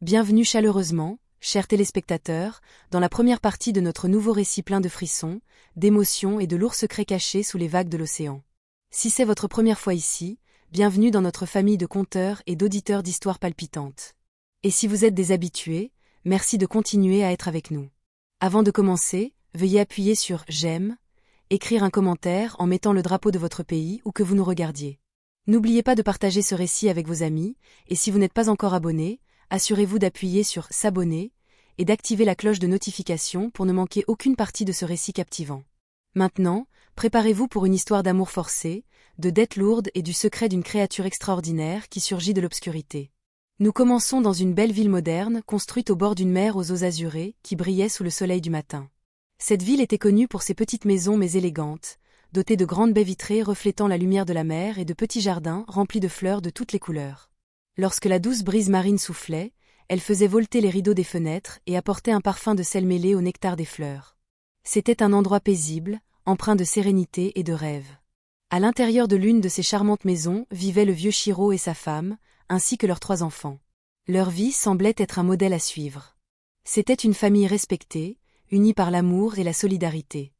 Bienvenue chaleureusement, chers téléspectateurs, dans la première partie de notre nouveau récit plein de frissons, d'émotions et de lourds secrets cachés sous les vagues de l'océan. Si c'est votre première fois ici, bienvenue dans notre famille de conteurs et d'auditeurs d'histoires palpitantes. Et si vous êtes des habitués, merci de continuer à être avec nous. Avant de commencer, veuillez appuyer sur « J'aime », écrire un commentaire en mettant le drapeau de votre pays ou que vous nous regardiez. N'oubliez pas de partager ce récit avec vos amis, et si vous n'êtes pas encore abonné, assurez-vous d'appuyer sur « S'abonner » et d'activer la cloche de notification pour ne manquer aucune partie de ce récit captivant. Maintenant, préparez-vous pour une histoire d'amour forcé, de dettes lourdes et du secret d'une créature extraordinaire qui surgit de l'obscurité. Nous commençons dans une belle ville moderne, construite au bord d'une mer aux eaux azurées, qui brillait sous le soleil du matin. Cette ville était connue pour ses petites maisons mais élégantes, dotées de grandes baies vitrées reflétant la lumière de la mer et de petits jardins remplis de fleurs de toutes les couleurs. Lorsque la douce brise marine soufflait, elle faisait volter les rideaux des fenêtres et apportait un parfum de sel mêlé au nectar des fleurs. C'était un endroit paisible, empreint de sérénité et de rêve. À l'intérieur de l'une de ces charmantes maisons vivaient le vieux Shiro et sa femme, ainsi que leurs 3 enfants. Leur vie semblait être un modèle à suivre. C'était une famille respectée, unie par l'amour et la solidarité.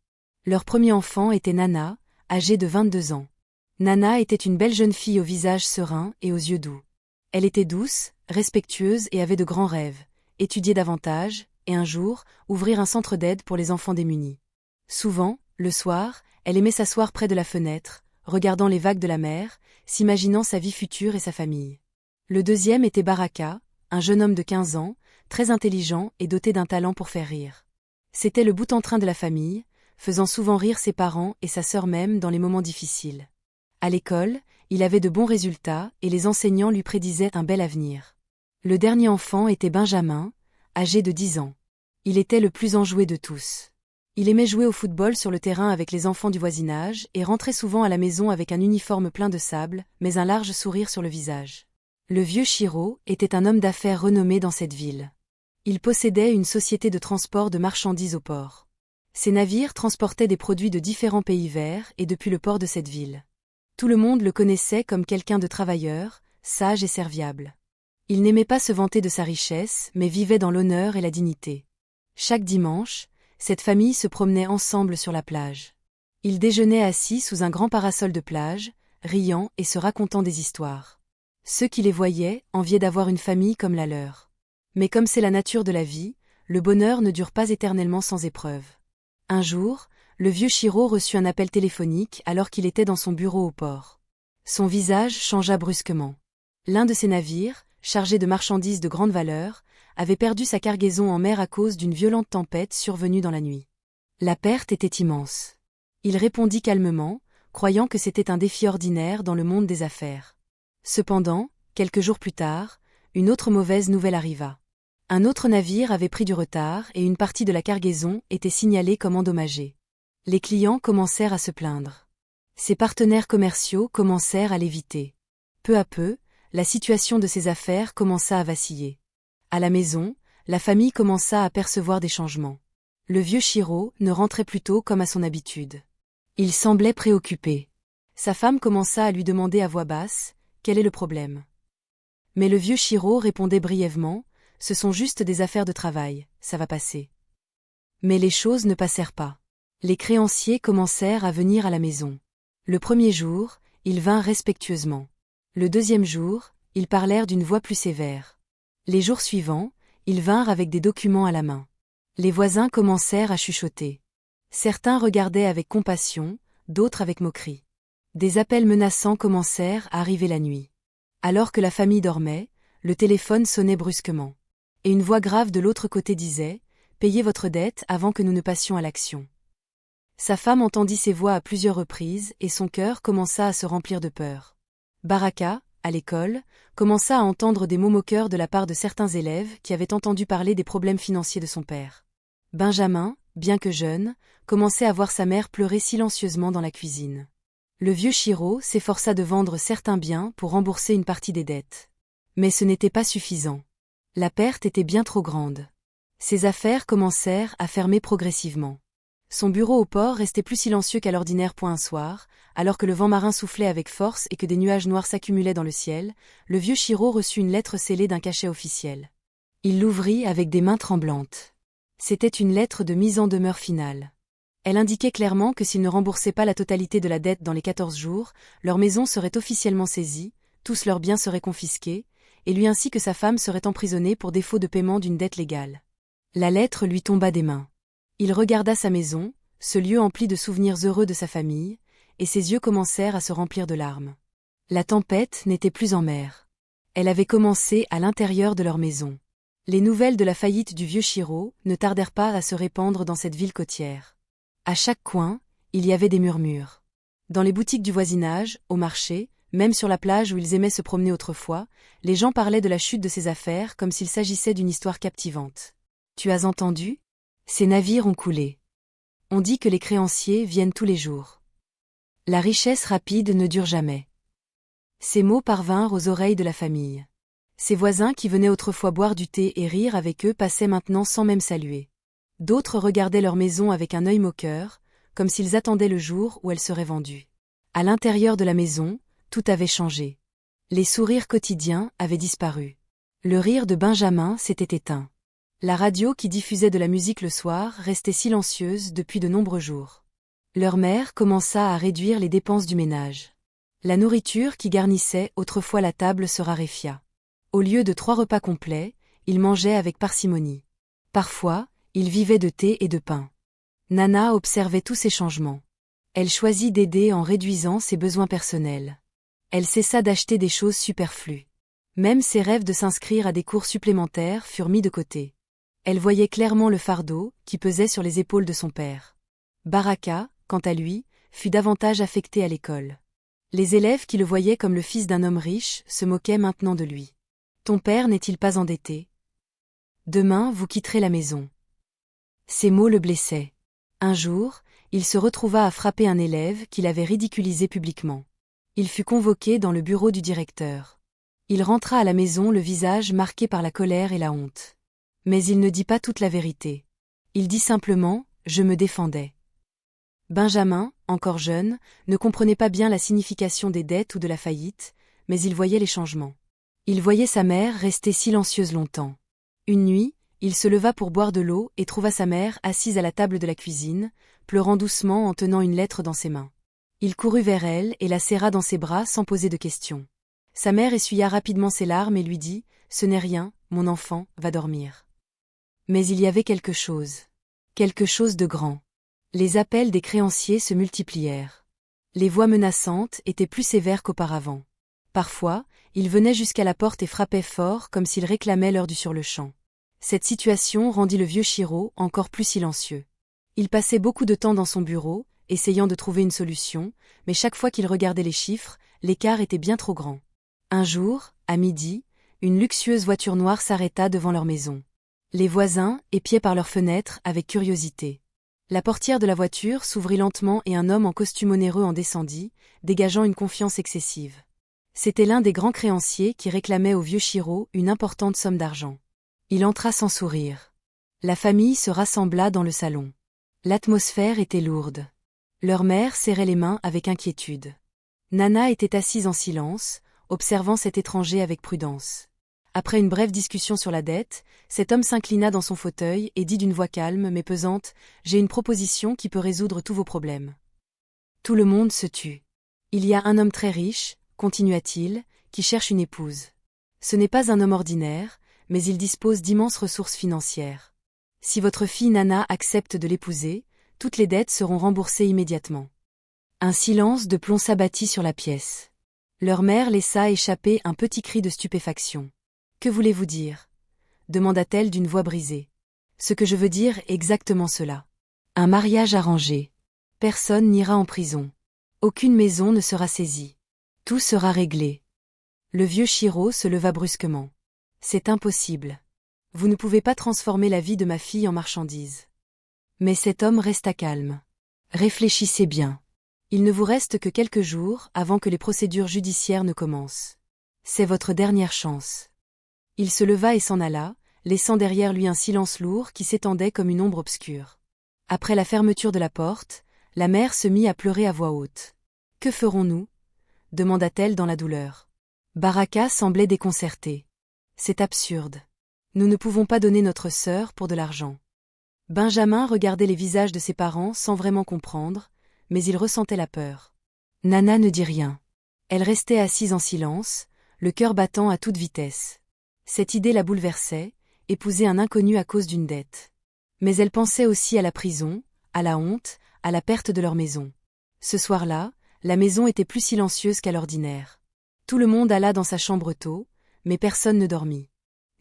Leur premier enfant était Nana, âgée de 22 ans. Nana était une belle jeune fille au visage serein et aux yeux doux. Elle était douce, respectueuse et avait de grands rêves, étudier davantage, et un jour, ouvrir un centre d'aide pour les enfants démunis. Souvent, le soir, elle aimait s'asseoir près de la fenêtre, regardant les vagues de la mer, s'imaginant sa vie future et sa famille. Le deuxième était Baraka, un jeune homme de 15 ans, très intelligent et doté d'un talent pour faire rire. C'était le boute-en-train de la famille, faisant souvent rire ses parents et sa sœur même dans les moments difficiles. À l'école, il avait de bons résultats et les enseignants lui prédisaient un bel avenir. Le dernier enfant était Benjamin, âgé de 10 ans. Il était le plus enjoué de tous. Il aimait jouer au football sur le terrain avec les enfants du voisinage et rentrait souvent à la maison avec un uniforme plein de sable, mais un large sourire sur le visage. Le vieux Shiro était un homme d'affaires renommé dans cette ville. Il possédait une société de transport de marchandises au port. Ses navires transportaient des produits de différents pays vers et depuis le port de cette ville. Tout le monde le connaissait comme quelqu'un de travailleur, sage et serviable. Il n'aimait pas se vanter de sa richesse, mais vivait dans l'honneur et la dignité. Chaque dimanche, cette famille se promenait ensemble sur la plage. Ils déjeunaient assis sous un grand parasol de plage, riant et se racontant des histoires. Ceux qui les voyaient enviaient d'avoir une famille comme la leur. Mais comme c'est la nature de la vie, le bonheur ne dure pas éternellement sans épreuve. Un jour, le vieux Shiro reçut un appel téléphonique alors qu'il était dans son bureau au port. Son visage changea brusquement. L'un de ses navires, chargé de marchandises de grande valeur, avait perdu sa cargaison en mer à cause d'une violente tempête survenue dans la nuit. La perte était immense. Il répondit calmement, croyant que c'était un défi ordinaire dans le monde des affaires. Cependant, quelques jours plus tard, une autre mauvaise nouvelle arriva. Un autre navire avait pris du retard et une partie de la cargaison était signalée comme endommagée. Les clients commencèrent à se plaindre. Ses partenaires commerciaux commencèrent à l'éviter. Peu à peu, la situation de ses affaires commença à vaciller. À la maison, la famille commença à percevoir des changements. Le vieux Shiro ne rentrait plus tôt comme à son habitude. Il semblait préoccupé. Sa femme commença à lui demander à voix basse « Quel est le problème ?» Mais le vieux Shiro répondait brièvement « Ce sont juste des affaires de travail, ça va passer. » Mais les choses ne passèrent pas. Les créanciers commencèrent à venir à la maison. Le premier jour, ils vinrent respectueusement. Le deuxième jour, ils parlèrent d'une voix plus sévère. Les jours suivants, ils vinrent avec des documents à la main. Les voisins commencèrent à chuchoter. Certains regardaient avec compassion, d'autres avec moquerie. Des appels menaçants commencèrent à arriver la nuit. Alors que la famille dormait, le téléphone sonnait brusquement. Et une voix grave de l'autre côté disait « Payez votre dette avant que nous ne passions à l'action ». Sa femme entendit ces voix à plusieurs reprises et son cœur commença à se remplir de peur. Baraka, à l'école, commença à entendre des mots moqueurs de la part de certains élèves qui avaient entendu parler des problèmes financiers de son père. Benjamin, bien que jeune, commençait à voir sa mère pleurer silencieusement dans la cuisine. Le vieux Shiro s'efforça de vendre certains biens pour rembourser une partie des dettes. Mais ce n'était pas suffisant. La perte était bien trop grande. Ses affaires commencèrent à fermer progressivement. Son bureau au port restait plus silencieux qu'à l'ordinaire. Un soir, alors que le vent marin soufflait avec force et que des nuages noirs s'accumulaient dans le ciel, le vieux Shiro reçut une lettre scellée d'un cachet officiel. Il l'ouvrit avec des mains tremblantes. C'était une lettre de mise en demeure finale. Elle indiquait clairement que s'ils ne remboursaient pas la totalité de la dette dans les 14 jours, leur maison serait officiellement saisie, tous leurs biens seraient confisqués, et lui ainsi que sa femme seraient emprisonnés pour défaut de paiement d'une dette légale. La lettre lui tomba des mains. Il regarda sa maison, ce lieu empli de souvenirs heureux de sa famille, et ses yeux commencèrent à se remplir de larmes. La tempête n'était plus en mer. Elle avait commencé à l'intérieur de leur maison. Les nouvelles de la faillite du vieux Shiro ne tardèrent pas à se répandre dans cette ville côtière. À chaque coin, il y avait des murmures. Dans les boutiques du voisinage, au marché, même sur la plage où ils aimaient se promener autrefois, les gens parlaient de la chute de ses affaires comme s'il s'agissait d'une histoire captivante. « Tu as entendu ? Ces navires ont coulé. On dit que les créanciers viennent tous les jours. La richesse rapide ne dure jamais. » Ces mots parvinrent aux oreilles de la famille. Ses voisins qui venaient autrefois boire du thé et rire avec eux passaient maintenant sans même saluer. D'autres regardaient leur maison avec un œil moqueur, comme s'ils attendaient le jour où elle serait vendue. À l'intérieur de la maison, tout avait changé. Les sourires quotidiens avaient disparu. Le rire de Benjamin s'était éteint. La radio qui diffusait de la musique le soir restait silencieuse depuis de nombreux jours. Leur mère commença à réduire les dépenses du ménage. La nourriture qui garnissait autrefois la table se raréfia. Au lieu de 3 repas complets, ils mangeaient avec parcimonie. Parfois, ils vivaient de thé et de pain. Nana observait tous ces changements. Elle choisit d'aider en réduisant ses besoins personnels. Elle cessa d'acheter des choses superflues. Même ses rêves de s'inscrire à des cours supplémentaires furent mis de côté. Elle voyait clairement le fardeau qui pesait sur les épaules de son père. Baraka, quant à lui, fut davantage affecté à l'école. Les élèves qui le voyaient comme le fils d'un homme riche se moquaient maintenant de lui. « Ton père n'est-il pas endetté ? Demain vous quitterez la maison. » Ces mots le blessaient. Un jour, il se retrouva à frapper un élève qu'il avait ridiculisé publiquement. Il fut convoqué dans le bureau du directeur. Il rentra à la maison le visage marqué par la colère et la honte. Mais il ne dit pas toute la vérité. Il dit simplement « Je me défendais ». Benjamin, encore jeune, ne comprenait pas bien la signification des dettes ou de la faillite, mais il voyait les changements. Il voyait sa mère rester silencieuse longtemps. Une nuit, il se leva pour boire de l'eau et trouva sa mère assise à la table de la cuisine, pleurant doucement en tenant une lettre dans ses mains. Il courut vers elle et la serra dans ses bras sans poser de questions. Sa mère essuya rapidement ses larmes et lui dit « Ce n'est rien, mon enfant, va dormir. » Mais il y avait quelque chose de grand. Les appels des créanciers se multiplièrent. Les voix menaçantes étaient plus sévères qu'auparavant. Parfois, ils venaient jusqu'à la porte et frappaient fort comme s'ils réclamaient l'heure du sur-le-champ. Cette situation rendit le vieux Shiro encore plus silencieux. Il passait beaucoup de temps dans son bureau, essayant de trouver une solution, mais chaque fois qu'il regardait les chiffres, l'écart était bien trop grand. Un jour, à midi, une luxueuse voiture noire s'arrêta devant leur maison. Les voisins épiaient par leurs fenêtres avec curiosité. La portière de la voiture s'ouvrit lentement et un homme en costume onéreux en descendit, dégageant une confiance excessive. C'était l'un des grands créanciers qui réclamait au vieux Shiro une importante somme d'argent. Il entra sans sourire. La famille se rassembla dans le salon. L'atmosphère était lourde. Leur mère serrait les mains avec inquiétude. Nana était assise en silence, observant cet étranger avec prudence. Après une brève discussion sur la dette, cet homme s'inclina dans son fauteuil et dit d'une voix calme mais pesante « J'ai une proposition qui peut résoudre tous vos problèmes. » Tout le monde se tut. « Il y a un homme très riche, continua-t-il, qui cherche une épouse. Ce n'est pas un homme ordinaire, mais il dispose d'immenses ressources financières. Si votre fille Nana accepte de l'épouser, toutes les dettes seront remboursées immédiatement. » Un silence de plomb s'abattit sur la pièce. Leur mère laissa échapper un petit cri de stupéfaction. « Que voulez-vous dire » demanda-t-elle d'une voix brisée. « Ce que je veux dire est exactement cela. Un mariage arrangé. Personne n'ira en prison. Aucune maison ne sera saisie. Tout sera réglé. » Le vieux Shiro se leva brusquement. « C'est impossible. Vous ne pouvez pas transformer la vie de ma fille en marchandise. » Mais cet homme resta calme. « Réfléchissez bien. Il ne vous reste que quelques jours avant que les procédures judiciaires ne commencent. C'est votre dernière chance. » Il se leva et s'en alla, laissant derrière lui un silence lourd qui s'étendait comme une ombre obscure. Après la fermeture de la porte, la mère se mit à pleurer à voix haute. « Que ferons-nous » demanda-t-elle dans la douleur. Baraka semblait déconcertée. « C'est absurde. Nous ne pouvons pas donner notre sœur pour de l'argent. Benjamin regardait les visages de ses parents sans vraiment comprendre, mais il ressentait la peur. Nana ne dit rien. Elle restait assise en silence, le cœur battant à toute vitesse. Cette idée la bouleversait, épouser un inconnu à cause d'une dette. Mais elle pensait aussi à la prison, à la honte, à la perte de leur maison. Ce soir-là, la maison était plus silencieuse qu'à l'ordinaire. Tout le monde alla dans sa chambre tôt, mais personne ne dormit.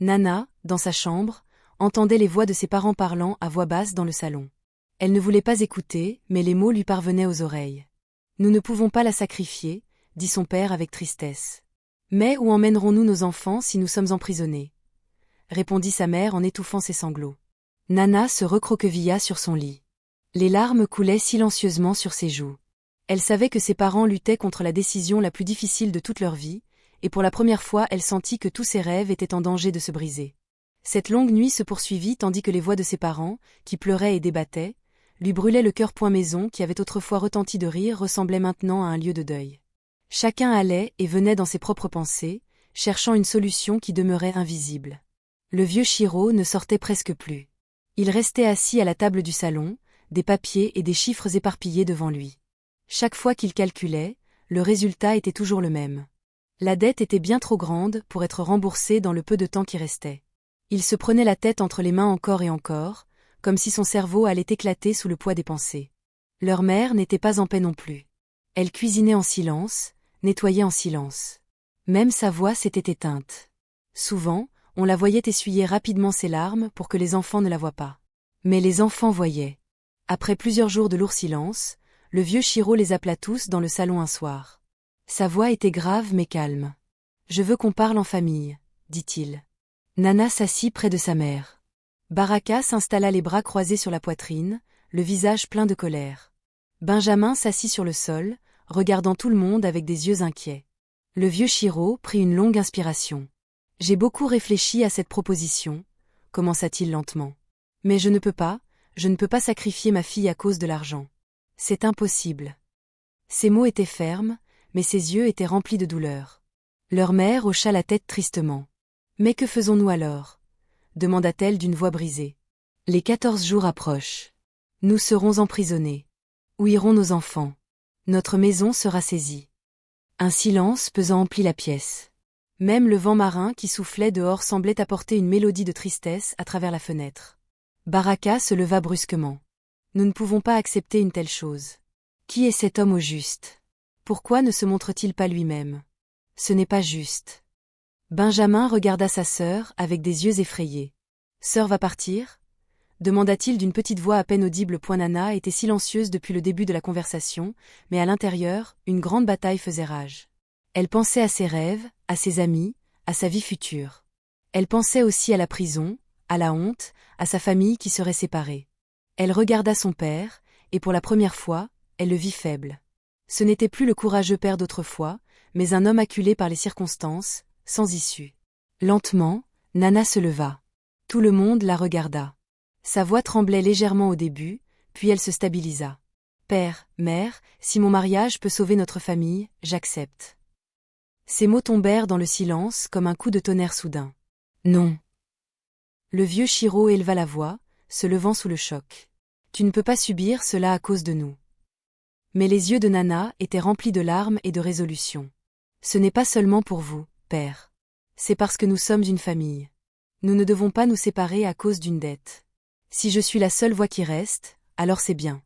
Nana, dans sa chambre, entendait les voix de ses parents parlant à voix basse dans le salon. Elle ne voulait pas écouter, mais les mots lui parvenaient aux oreilles. « Nous ne pouvons pas la sacrifier », dit son père avec tristesse. « Mais où emmènerons-nous nos enfants si nous sommes emprisonnés ?» répondit sa mère en étouffant ses sanglots. Nana se recroquevilla sur son lit. Les larmes coulaient silencieusement sur ses joues. Elle savait que ses parents luttaient contre la décision la plus difficile de toute leur vie, et pour la première fois elle sentit que tous ses rêves étaient en danger de se briser. Cette longue nuit se poursuivit tandis que les voix de ses parents, qui pleuraient et débattaient, lui brûlaient le cœur. Maison qui avait autrefois retenti de rire ressemblait maintenant à un lieu de deuil. Chacun allait et venait dans ses propres pensées, cherchant une solution qui demeurait invisible. Le vieux Chiro ne sortait presque plus. Il restait assis à la table du salon, des papiers et des chiffres éparpillés devant lui. Chaque fois qu'il calculait, le résultat était toujours le même. La dette était bien trop grande pour être remboursée dans le peu de temps qui restait. Il se prenait la tête entre les mains encore et encore, comme si son cerveau allait éclater sous le poids des pensées. Leur mère n'était pas en paix non plus. Elle cuisinait en silence, nettoyait en silence. Même sa voix s'était éteinte. Souvent, on la voyait essuyer rapidement ses larmes pour que les enfants ne la voient pas. Mais les enfants voyaient. Après plusieurs jours de lourd silence, le vieux Chiro les appela tous dans le salon un soir. Sa voix était grave mais calme. « Je veux qu'on parle en famille, » dit-il. Nana s'assit près de sa mère. Baraka s'installa les bras croisés sur la poitrine, le visage plein de colère. Benjamin s'assit sur le sol, regardant tout le monde avec des yeux inquiets. Le vieux Chiro prit une longue inspiration. « J'ai beaucoup réfléchi à cette proposition, » commença-t-il lentement. « Mais je ne peux pas sacrifier ma fille à cause de l'argent. C'est impossible. » Ses mots étaient fermes, mais ses yeux étaient remplis de douleur. Leur mère hocha la tête tristement. « Mais que faisons-nous alors ?» demanda-t-elle d'une voix brisée. « Les 14 jours approchent. Nous serons emprisonnés. Où iront nos enfants? Notre maison sera saisie. » Un silence pesant emplit la pièce. Même le vent marin qui soufflait dehors semblait apporter une mélodie de tristesse à travers la fenêtre. Baraka se leva brusquement. « Nous ne pouvons pas accepter une telle chose. Qui est cet homme au juste? Pourquoi ne se montre-t-il pas lui-même? Ce n'est pas juste. » Benjamin regarda sa sœur avec des yeux effrayés. « Sœur va partir ?» demanda-t-il d'une petite voix à peine audible. Nana était silencieuse depuis le début de la conversation, mais à l'intérieur, une grande bataille faisait rage. Elle pensait à ses rêves, à ses amis, à sa vie future. Elle pensait aussi à la prison, à la honte, à sa famille qui serait séparée. Elle regarda son père, et pour la première fois, elle le vit faible. Ce n'était plus le courageux père d'autrefois, mais un homme acculé par les circonstances, sans issue. Lentement, Nana se leva. Tout le monde la regarda. Sa voix tremblait légèrement au début, puis elle se stabilisa. « Père, mère, si mon mariage peut sauver notre famille, j'accepte. » Ces mots tombèrent dans le silence comme un coup de tonnerre soudain. « Non. » Le vieux Chiro éleva la voix, se levant sous le choc. « Tu ne peux pas subir cela à cause de nous. » Mais les yeux de Nana étaient remplis de larmes et de résolution. « Ce n'est pas seulement pour vous, père. C'est parce que nous sommes une famille. Nous ne devons pas nous séparer à cause d'une dette. Si je suis la seule voix qui reste, alors c'est bien. »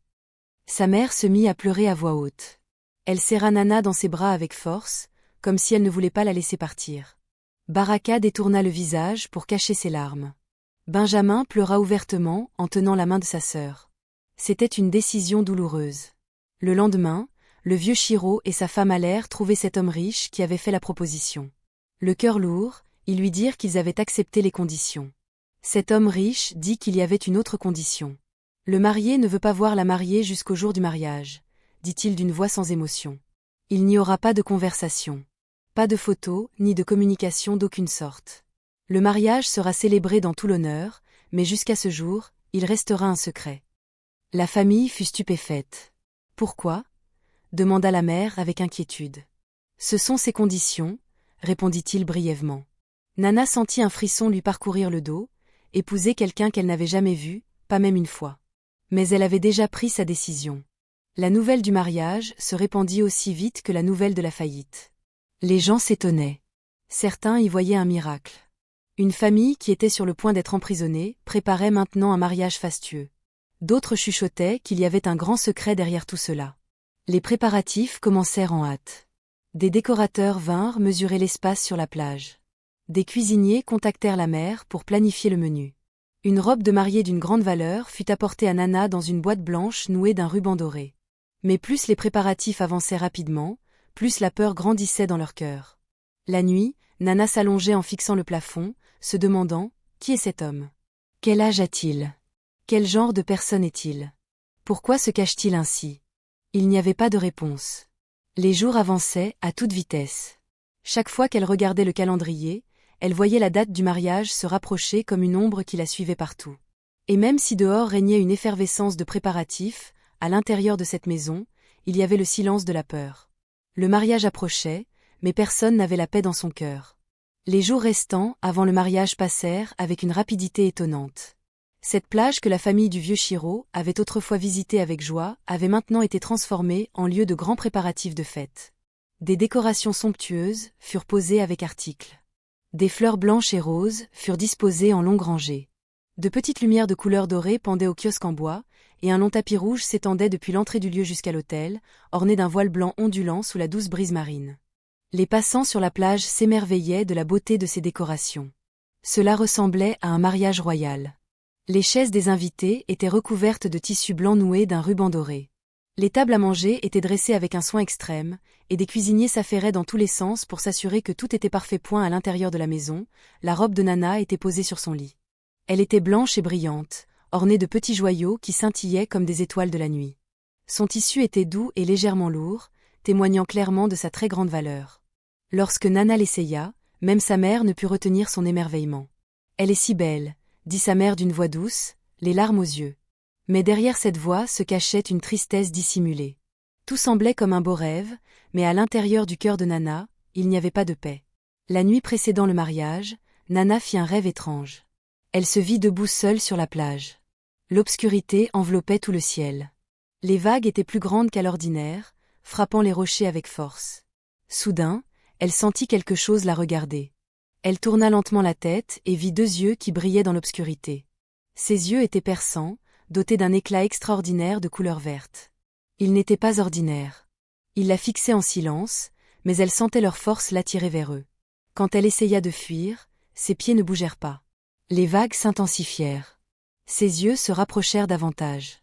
Sa mère se mit à pleurer à voix haute. Elle serra Nana dans ses bras avec force, comme si elle ne voulait pas la laisser partir. Baraka détourna le visage pour cacher ses larmes. Benjamin pleura ouvertement en tenant la main de sa sœur. C'était une décision douloureuse. Le lendemain, le vieux Chiro et sa femme allèrent trouver cet homme riche qui avait fait la proposition. Le cœur lourd, ils lui dirent qu'ils avaient accepté les conditions. Cet homme riche dit qu'il y avait une autre condition. « Le marié ne veut pas voir la mariée jusqu'au jour du mariage, » dit-il d'une voix sans émotion. « Il n'y aura pas de conversation. Pas de photos, ni de communication d'aucune sorte. Le mariage sera célébré dans tout l'honneur, mais jusqu'à ce jour, il restera un secret. » La famille fut stupéfaite. « Pourquoi ?» demanda la mère avec inquiétude. « Ce sont ces conditions, » répondit-il brièvement. Nana sentit un frisson lui parcourir le dos, épouser quelqu'un qu'elle n'avait jamais vu, pas même une fois. Mais elle avait déjà pris sa décision. La nouvelle du mariage se répandit aussi vite que la nouvelle de la faillite. Les gens s'étonnaient. Certains y voyaient un miracle. Une famille qui était sur le point d'être emprisonnée préparait maintenant un mariage fastueux. D'autres chuchotaient qu'il y avait un grand secret derrière tout cela. Les préparatifs commencèrent en hâte. Des décorateurs vinrent mesurer l'espace sur la plage. Des cuisiniers contactèrent la mère pour planifier le menu. Une robe de mariée d'une grande valeur fut apportée à Nana dans une boîte blanche nouée d'un ruban doré. Mais plus les préparatifs avançaient rapidement, plus la peur grandissait dans leur cœur. La nuit, Nana s'allongeait en fixant le plafond, se demandant « Qui est cet homme ? Quel âge a-t-il ? Quel genre de personne est-il ? Pourquoi se cache-t-il ainsi ?» Il n'y avait pas de réponse. Les jours avançaient à toute vitesse. Chaque fois qu'elle regardait le calendrier, elle voyait la date du mariage se rapprocher comme une ombre qui la suivait partout. Et même si dehors régnait une effervescence de préparatifs, à l'intérieur de cette maison, il y avait le silence de la peur. Le mariage approchait, mais personne n'avait la paix dans son cœur. Les jours restants avant le mariage passèrent avec une rapidité étonnante. Cette plage que la famille du vieux Shiro avait autrefois visitée avec joie avait maintenant été transformée en lieu de grands préparatifs de fête. Des décorations somptueuses furent posées avec articles. Des fleurs blanches et roses furent disposées en longues rangées. De petites lumières de couleur dorée pendaient au kiosque en bois, et un long tapis rouge s'étendait depuis l'entrée du lieu jusqu'à l'autel, orné d'un voile blanc ondulant sous la douce brise marine. Les passants sur la plage s'émerveillaient de la beauté de ces décorations. Cela ressemblait à un mariage royal. Les chaises des invités étaient recouvertes de tissu blanc noué d'un ruban doré. Les tables à manger étaient dressées avec un soin extrême, et des cuisiniers s'affairaient dans tous les sens pour s'assurer que tout était parfait. Point à l'intérieur de la maison, la robe de Nana était posée sur son lit. Elle était blanche et brillante, ornée de petits joyaux qui scintillaient comme des étoiles de la nuit. Son tissu était doux et légèrement lourd, témoignant clairement de sa très grande valeur. Lorsque Nana l'essaya, même sa mère ne put retenir son émerveillement. « Elle est si belle », dit sa mère d'une voix douce, les larmes aux yeux. Mais derrière cette voix se cachait une tristesse dissimulée. Tout semblait comme un beau rêve, mais à l'intérieur du cœur de Nana, il n'y avait pas de paix. La nuit précédant le mariage, Nana fit un rêve étrange. Elle se vit debout seule sur la plage. L'obscurité enveloppait tout le ciel. Les vagues étaient plus grandes qu'à l'ordinaire, frappant les rochers avec force. Soudain, elle sentit quelque chose la regarder. Elle tourna lentement la tête et vit deux yeux qui brillaient dans l'obscurité. Ces yeux étaient perçants, dotés d'un éclat extraordinaire de couleur verte. Ils n'étaient pas ordinaires. Ils la fixaient en silence, mais elle sentait leur force l'attirer vers eux. Quand elle essaya de fuir, ses pieds ne bougèrent pas. Les vagues s'intensifièrent. Ses yeux se rapprochèrent davantage.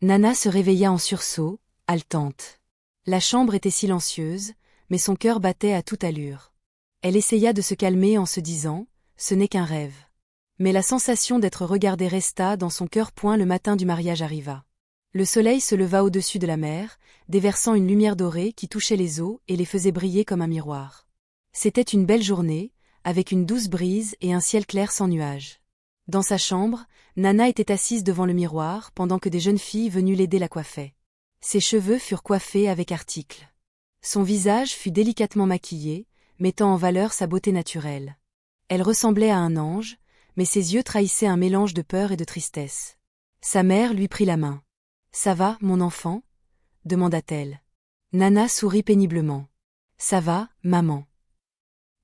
Nana se réveilla en sursaut, haletante. La chambre était silencieuse, mais son cœur battait à toute allure. Elle essaya de se calmer en se disant « ce n'est qu'un rêve ». Mais la sensation d'être regardée resta dans son cœur. Le matin du mariage arriva. Le soleil se leva au-dessus de la mer, déversant une lumière dorée qui touchait les eaux et les faisait briller comme un miroir. C'était une belle journée, avec une douce brise et un ciel clair sans nuages. Dans sa chambre, Nana était assise devant le miroir pendant que des jeunes filles venues l'aider la coiffaient. Ses cheveux furent coiffés avec articles. Son visage fut délicatement maquillé, mettant en valeur sa beauté naturelle. Elle ressemblait à un ange, mais ses yeux trahissaient un mélange de peur et de tristesse. Sa mère lui prit la main. « Ça va, mon enfant ?» demanda-t-elle. Nana sourit péniblement. « Ça va, maman. »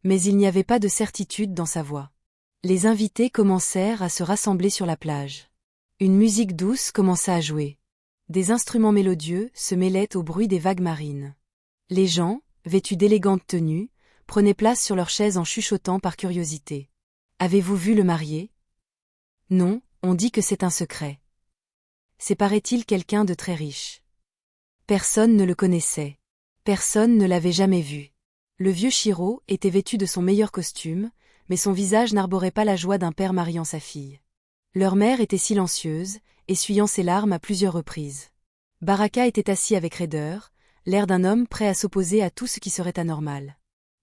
Mais il n'y avait pas de certitude dans sa voix. Les invités commencèrent à se rassembler sur la plage. Une musique douce commença à jouer. Des instruments mélodieux se mêlaient au bruit des vagues marines. Les gens, vêtus d'élégantes tenues, prenaient place sur leurs chaises en chuchotant par curiosité. « Avez-vous vu le marié ? » ? « Non, on dit que c'est un secret. » « C'est paraît-il quelqu'un de très riche. » Personne ne le connaissait. Personne ne l'avait jamais vu. Le vieux Shiro était vêtu de son meilleur costume, mais son visage n'arborait pas la joie d'un père mariant sa fille. Leur mère était silencieuse, essuyant ses larmes à plusieurs reprises. Baraka était assis avec raideur, l'air d'un homme prêt à s'opposer à tout ce qui serait anormal.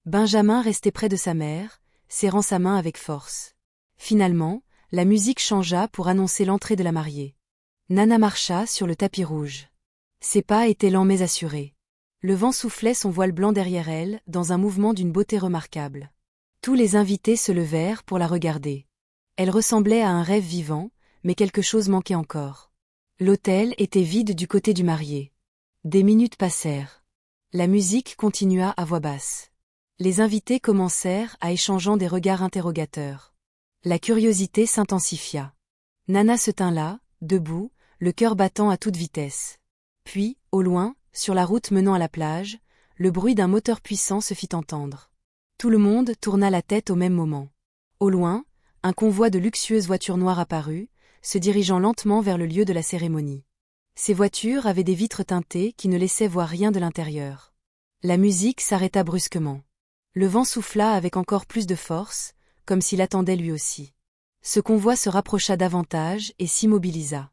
Benjamin restait près de sa mère, serrant sa main avec force. Finalement, la musique changea pour annoncer l'entrée de la mariée. Nana marcha sur le tapis rouge. Ses pas étaient lents mais assurés. Le vent soufflait son voile blanc derrière elle, dans un mouvement d'une beauté remarquable. Tous les invités se levèrent pour la regarder. Elle ressemblait à un rêve vivant, mais quelque chose manquait encore. L'hôtel était vide du côté du marié. Des minutes passèrent. La musique continua à voix basse. Les invités commencèrent à échanger des regards interrogateurs. La curiosité s'intensifia. Nana se tint là, debout, le cœur battant à toute vitesse. Puis, au loin, sur la route menant à la plage, le bruit d'un moteur puissant se fit entendre. Tout le monde tourna la tête au même moment. Au loin, un convoi de luxueuses voitures noires apparut, se dirigeant lentement vers le lieu de la cérémonie. Ces voitures avaient des vitres teintées qui ne laissaient voir rien de l'intérieur. La musique s'arrêta brusquement. Le vent souffla avec encore plus de force, comme s'il attendait lui aussi. Ce convoi se rapprocha davantage et s'immobilisa.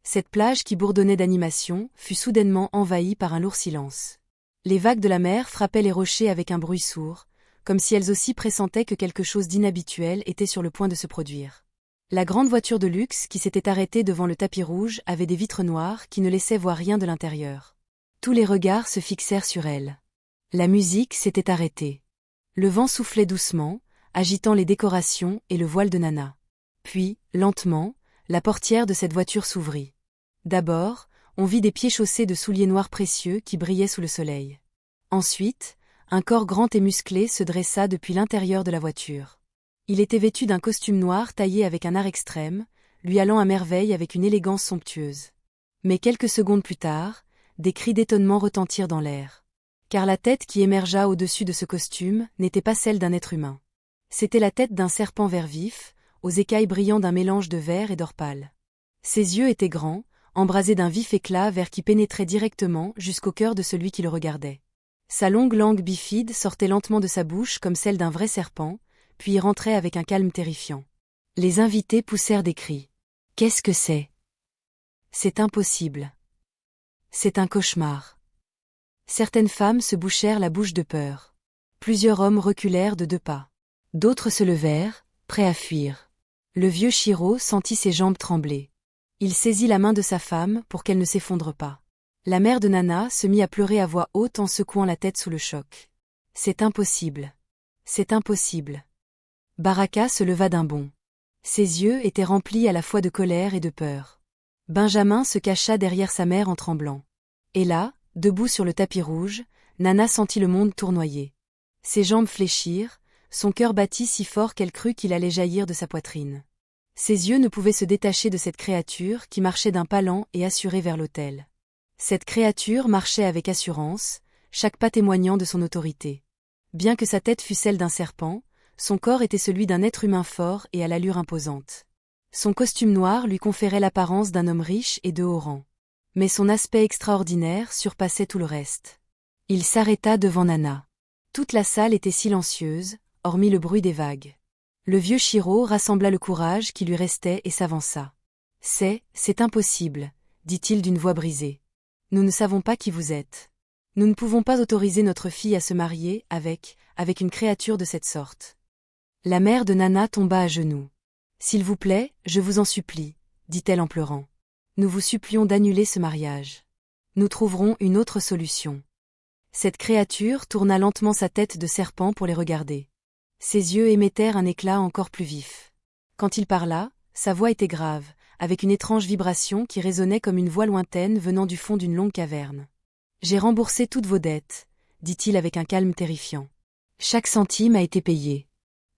Cette plage qui bourdonnait d'animation fut soudainement envahie par un lourd silence. Les vagues de la mer frappaient les rochers avec un bruit sourd, comme si elles aussi pressentaient que quelque chose d'inhabituel était sur le point de se produire. La grande voiture de luxe qui s'était arrêtée devant le tapis rouge avait des vitres noires qui ne laissaient voir rien de l'intérieur. Tous les regards se fixèrent sur elle. La musique s'était arrêtée. Le vent soufflait doucement, agitant les décorations et le voile de Nana. Puis, lentement, la portière de cette voiture s'ouvrit. D'abord, on vit des pieds chaussés de souliers noirs précieux qui brillaient sous le soleil. Ensuite, un corps grand et musclé se dressa depuis l'intérieur de la voiture. Il était vêtu d'un costume noir taillé avec un art extrême, lui allant à merveille avec une élégance somptueuse. Mais quelques secondes plus tard, des cris d'étonnement retentirent dans l'air. Car la tête qui émergea au-dessus de ce costume n'était pas celle d'un être humain. C'était la tête d'un serpent vert vif, aux écailles brillant d'un mélange de vert et d'or pâle. Ses yeux étaient grands, embrasés d'un vif éclat vert qui pénétrait directement jusqu'au cœur de celui qui le regardait. Sa longue langue bifide sortait lentement de sa bouche comme celle d'un vrai serpent, puis y rentrait avec un calme terrifiant. Les invités poussèrent des cris. « Qu'est-ce que c'est ? C'est impossible. C'est un cauchemar. » Certaines femmes se bouchèrent la bouche de peur. Plusieurs hommes reculèrent de 2 pas. D'autres se levèrent, prêts à fuir. Le vieux Shiro sentit ses jambes trembler. Il saisit la main de sa femme pour qu'elle ne s'effondre pas. La mère de Nana se mit à pleurer à voix haute en secouant la tête sous le choc. « C'est impossible. C'est impossible. » Baraka se leva d'un bond. Ses yeux étaient remplis à la fois de colère et de peur. Benjamin se cacha derrière sa mère en tremblant. Et là, debout sur le tapis rouge, Nana sentit le monde tournoyer. Ses jambes fléchirent, son cœur battit si fort qu'elle crut qu'il allait jaillir de sa poitrine. Ses yeux ne pouvaient se détacher de cette créature qui marchait d'un pas lent et assuré vers l'autel. Cette créature marchait avec assurance, chaque pas témoignant de son autorité. Bien que sa tête fût celle d'un serpent, son corps était celui d'un être humain fort et à l'allure imposante. Son costume noir lui conférait l'apparence d'un homme riche et de haut rang. Mais son aspect extraordinaire surpassait tout le reste. Il s'arrêta devant Nana. Toute la salle était silencieuse, hormis le bruit des vagues. Le vieux Shiro rassembla le courage qui lui restait et s'avança. « C'est impossible, » dit-il d'une voix brisée. « Nous ne savons pas qui vous êtes. Nous ne pouvons pas autoriser notre fille à se marier avec une créature de cette sorte. » La mère de Nana tomba à genoux. « S'il vous plaît, je vous en supplie, » dit-elle en pleurant. « Nous vous supplions d'annuler ce mariage. Nous trouverons une autre solution. » Cette créature tourna lentement sa tête de serpent pour les regarder. Ses yeux émettèrent un éclat encore plus vif. Quand il parla, sa voix était grave, avec une étrange vibration qui résonnait comme une voix lointaine venant du fond d'une longue caverne. « J'ai remboursé toutes vos dettes, » dit-il avec un calme terrifiant. « Chaque centime a été payé.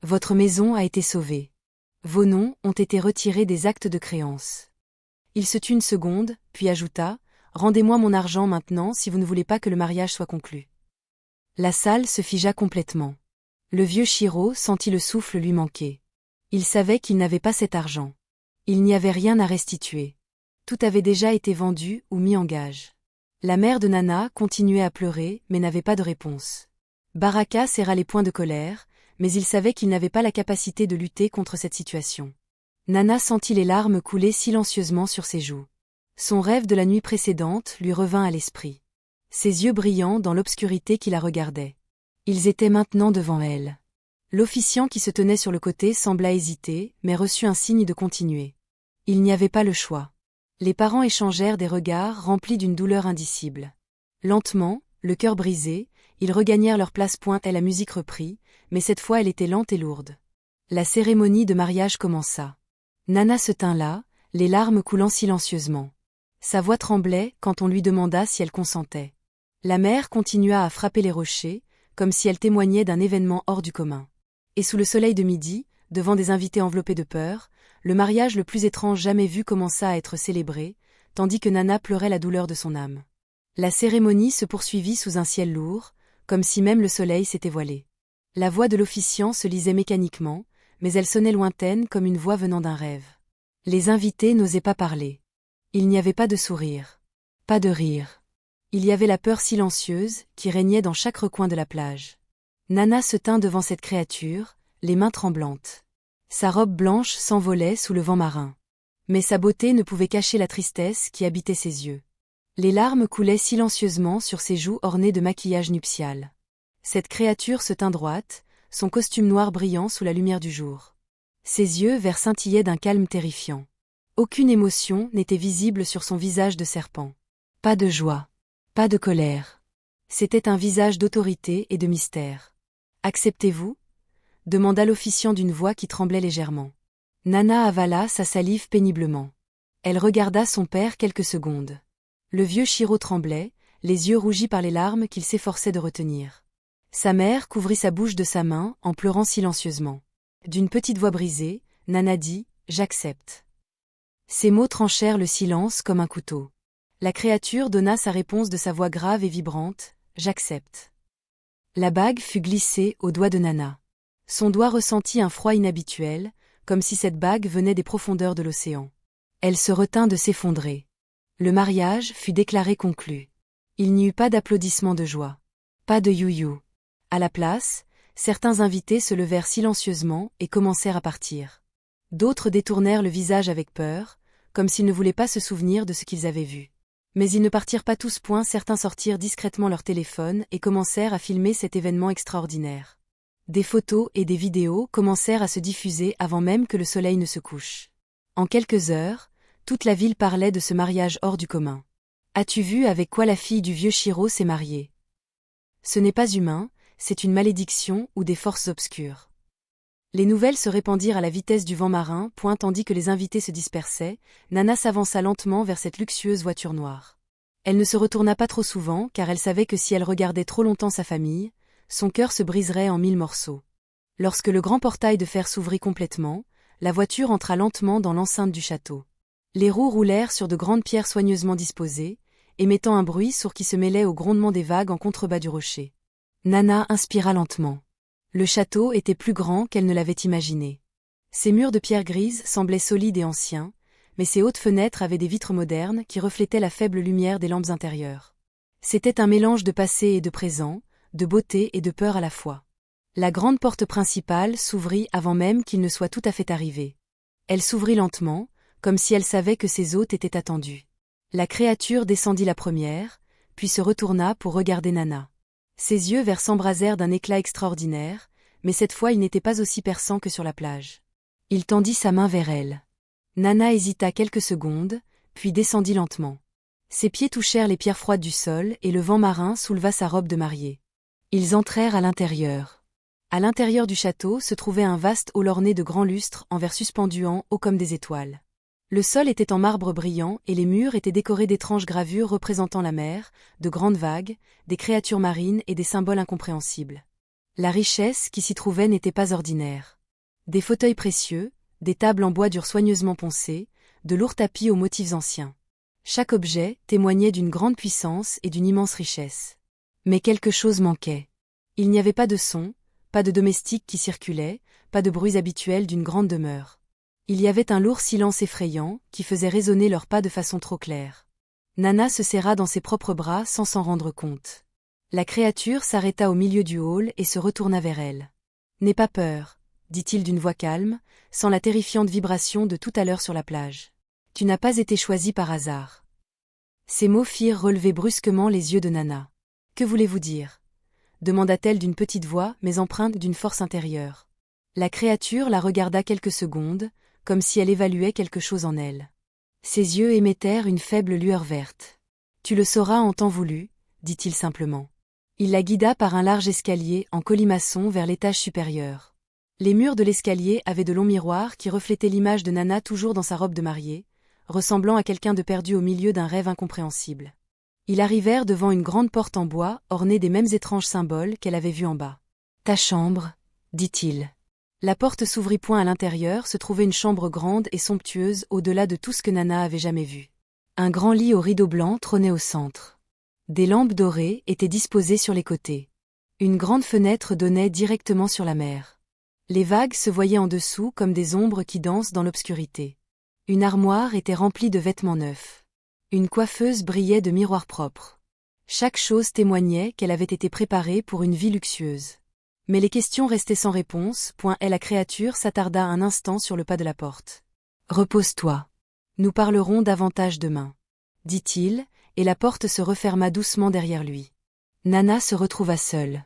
Votre maison a été sauvée. Vos noms ont été retirés des actes de créance. » Il se tut une seconde, puis ajouta « Rendez-moi mon argent maintenant si vous ne voulez pas que le mariage soit conclu. » La salle se figea complètement. Le vieux Shiro sentit le souffle lui manquer. Il savait qu'il n'avait pas cet argent. Il n'y avait rien à restituer. Tout avait déjà été vendu ou mis en gage. La mère de Nana continuait à pleurer mais n'avait pas de réponse. Baraka serra les poings de colère, mais il savait qu'il n'avait pas la capacité de lutter contre cette situation. Nana sentit les larmes couler silencieusement sur ses joues. Son rêve de la nuit précédente lui revint à l'esprit. Ses yeux brillants dans l'obscurité qui la regardait. Ils étaient maintenant devant elle. L'officiant qui se tenait sur le côté sembla hésiter, mais reçut un signe de continuer. Il n'y avait pas le choix. Les parents échangèrent des regards remplis d'une douleur indicible. Lentement, le cœur brisé, ils regagnèrent leur place pointe et la musique reprit, mais cette fois elle était lente et lourde. La cérémonie de mariage commença. Nana se tint là, les larmes coulant silencieusement. Sa voix tremblait quand on lui demanda si elle consentait. La mer continua à frapper les rochers, comme si elle témoignait d'un événement hors du commun. Et sous le soleil de midi, devant des invités enveloppés de peur, le mariage le plus étrange jamais vu commença à être célébré, tandis que Nana pleurait la douleur de son âme. La cérémonie se poursuivit sous un ciel lourd, comme si même le soleil s'était voilé. La voix de l'officiant se lisait mécaniquement, mais elle sonnait lointaine comme une voix venant d'un rêve. Les invités n'osaient pas parler. Il n'y avait pas de sourire. Pas de rire. Il y avait la peur silencieuse qui régnait dans chaque recoin de la plage. Nana se tint devant cette créature, les mains tremblantes. Sa robe blanche s'envolait sous le vent marin. Mais sa beauté ne pouvait cacher la tristesse qui habitait ses yeux. Les larmes coulaient silencieusement sur ses joues ornées de maquillage nuptial. Cette créature se tint droite, son costume noir brillant sous la lumière du jour. Ses yeux verts scintillaient d'un calme terrifiant. Aucune émotion n'était visible sur son visage de serpent. Pas de joie. Pas de colère. C'était un visage d'autorité et de mystère. « Acceptez-vous » demanda l'officiant d'une voix qui tremblait légèrement. Nana avala sa salive péniblement. Elle regarda son père quelques secondes. Le vieux Shiro tremblait, les yeux rougis par les larmes qu'il s'efforçait de retenir. Sa mère couvrit sa bouche de sa main en pleurant silencieusement. D'une petite voix brisée, Nana dit « J'accepte ». Ces mots tranchèrent le silence comme un couteau. La créature donna sa réponse de sa voix grave et vibrante « J'accepte ». La bague fut glissée au doigt de Nana. Son doigt ressentit un froid inhabituel, comme si cette bague venait des profondeurs de l'océan. Elle se retint de s'effondrer. Le mariage fut déclaré conclu. Il n'y eut pas d'applaudissements de joie. Pas de you-you. À la place, certains invités se levèrent silencieusement et commencèrent à partir. D'autres détournèrent le visage avec peur, comme s'ils ne voulaient pas se souvenir de ce qu'ils avaient vu. Mais ils ne partirent pas tous point, certains sortirent discrètement leur téléphone et commencèrent à filmer cet événement extraordinaire. Des photos et des vidéos commencèrent à se diffuser avant même que le soleil ne se couche. En quelques heures, toute la ville parlait de ce mariage hors du commun. As-tu vu avec quoi la fille du vieux Shiro s'est mariée? Ce n'est pas humain, c'est une malédiction ou des forces obscures. Les nouvelles se répandirent à la vitesse du vent marin, tandis que les invités se dispersaient, Nana s'avança lentement vers cette luxueuse voiture noire. Elle ne se retourna pas trop souvent car elle savait que si elle regardait trop longtemps sa famille, son cœur se briserait en 1000 morceaux. Lorsque le grand portail de fer s'ouvrit complètement, la voiture entra lentement dans l'enceinte du château. Les roues roulèrent sur de grandes pierres soigneusement disposées, émettant un bruit sourd qui se mêlait au grondement des vagues en contrebas du rocher. Nana inspira lentement. Le château était plus grand qu'elle ne l'avait imaginé. Ses murs de pierre grise semblaient solides et anciens, mais ses hautes fenêtres avaient des vitres modernes qui reflétaient la faible lumière des lampes intérieures. C'était un mélange de passé et de présent, de beauté et de peur à la fois. La grande porte principale s'ouvrit avant même qu'il ne soit tout à fait arrivé. Elle s'ouvrit lentement, comme si elle savait que ses hôtes étaient attendus. La créature descendit la première, puis se retourna pour regarder Nana. Ses yeux verts s'embrasèrent d'un éclat extraordinaire, mais cette fois il n'était pas aussi perçant que sur la plage. Il tendit sa main vers elle. Nana hésita quelques secondes, puis descendit lentement. Ses pieds touchèrent les pierres froides du sol et le vent marin souleva sa robe de mariée. Ils entrèrent à l'intérieur. À l'intérieur du château se trouvait un vaste hall orné de grands lustres en verre suspendus en haut comme des étoiles. Le sol était en marbre brillant et les murs étaient décorés d'étranges gravures représentant la mer, de grandes vagues, des créatures marines et des symboles incompréhensibles. La richesse qui s'y trouvait n'était pas ordinaire. Des fauteuils précieux, des tables en bois dur soigneusement poncées, de lourds tapis aux motifs anciens. Chaque objet témoignait d'une grande puissance et d'une immense richesse. Mais quelque chose manquait. Il n'y avait pas de son, pas de domestique qui circulait, pas de bruits habituels d'une grande demeure. Il y avait un lourd silence effrayant qui faisait résonner leurs pas de façon trop claire. Nana se serra dans ses propres bras sans s'en rendre compte. La créature s'arrêta au milieu du hall et se retourna vers elle. « N'aie pas peur », dit-il d'une voix calme, sans la terrifiante vibration de tout à l'heure sur la plage. « Tu n'as pas été choisie par hasard. » Ces mots firent relever brusquement les yeux de Nana. « Que voulez-vous dire » demanda-t-elle d'une petite voix mais empreinte d'une force intérieure. La créature la regarda quelques secondes, comme si elle évaluait quelque chose en elle. Ses yeux émettèrent une faible lueur verte. « Tu le sauras en temps voulu », dit-il simplement. Il la guida par un large escalier en colimaçon vers l'étage supérieur. Les murs de l'escalier avaient de longs miroirs qui reflétaient l'image de Nana toujours dans sa robe de mariée, ressemblant à quelqu'un de perdu au milieu d'un rêve incompréhensible. Ils arrivèrent devant une grande porte en bois ornée des mêmes étranges symboles qu'elle avait vus en bas. « Ta chambre, » dit-il. La porte s'ouvrit point à l'intérieur, se trouvait une chambre grande et somptueuse au-delà de tout ce que Nana avait jamais vu. Un grand lit aux rideaux blancs trônait au centre. Des lampes dorées étaient disposées sur les côtés. Une grande fenêtre donnait directement sur la mer. Les vagues se voyaient en dessous comme des ombres qui dansent dans l'obscurité. Une armoire était remplie de vêtements neufs. Une coiffeuse brillait de miroirs propres. Chaque chose témoignait qu'elle avait été préparée pour une vie luxueuse. Mais les questions restaient sans réponse, et la créature s'attarda un instant sur le pas de la porte. « Repose-toi. Nous parlerons davantage demain, » dit-il, et la porte se referma doucement derrière lui. Nana se retrouva seule.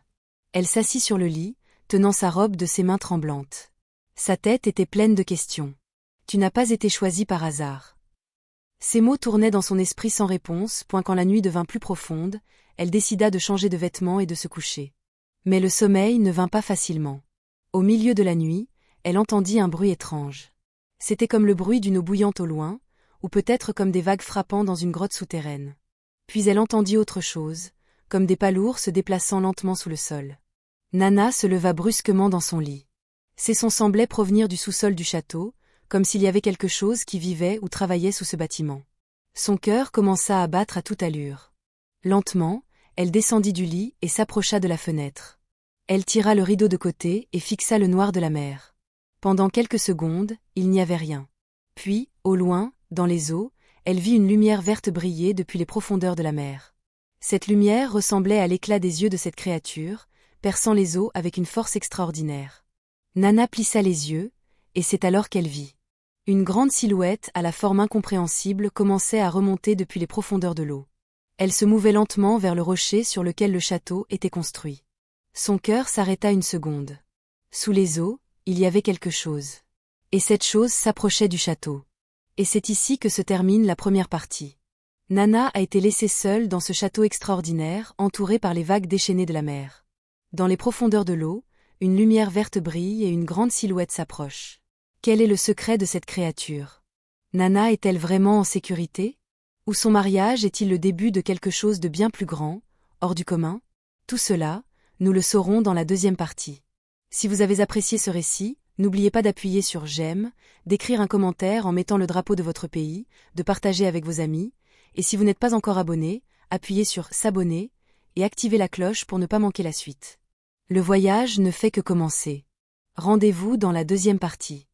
Elle s'assit sur le lit, tenant sa robe de ses mains tremblantes. Sa tête était pleine de questions. « Tu n'as pas été choisie par hasard. » Ces mots tournaient dans son esprit sans réponse, quand la nuit devint plus profonde, elle décida de changer de vêtements et de se coucher. Mais le sommeil ne vint pas facilement. Au milieu de la nuit, elle entendit un bruit étrange. C'était comme le bruit d'une eau bouillante au loin, ou peut-être comme des vagues frappant dans une grotte souterraine. Puis elle entendit autre chose, comme des pas lourds se déplaçant lentement sous le sol. Nana se leva brusquement dans son lit. Ces sons semblaient provenir du sous-sol du château, comme s'il y avait quelque chose qui vivait ou travaillait sous ce bâtiment. Son cœur commença à battre à toute allure. Lentement, elle descendit du lit et s'approcha de la fenêtre. Elle tira le rideau de côté et fixa le noir de la mer. Pendant quelques secondes, il n'y avait rien. Puis, au loin, dans les eaux, elle vit une lumière verte briller depuis les profondeurs de la mer. Cette lumière ressemblait à l'éclat des yeux de cette créature, perçant les eaux avec une force extraordinaire. Nana plissa les yeux, et c'est alors qu'elle vit. Une grande silhouette à la forme incompréhensible commençait à remonter depuis les profondeurs de l'eau. Elle se mouvait lentement vers le rocher sur lequel le château était construit. Son cœur s'arrêta une seconde. Sous les eaux, il y avait quelque chose. Et cette chose s'approchait du château. Et c'est ici que se termine la première partie. Nana a été laissée seule dans ce château extraordinaire, entourée par les vagues déchaînées de la mer. Dans les profondeurs de l'eau, une lumière verte brille et une grande silhouette s'approche. Quel est le secret de cette créature? Nana est-elle vraiment en sécurité? Ou son mariage est-il le début de quelque chose de bien plus grand, hors du commun? Tout cela, nous le saurons dans la deuxième partie. Si vous avez apprécié ce récit, n'oubliez pas d'appuyer sur « J'aime », d'écrire un commentaire en mettant le drapeau de votre pays, de partager avec vos amis, et si vous n'êtes pas encore abonné, appuyez sur « S'abonner » et activez la cloche pour ne pas manquer la suite. Le voyage ne fait que commencer. Rendez-vous dans la deuxième partie.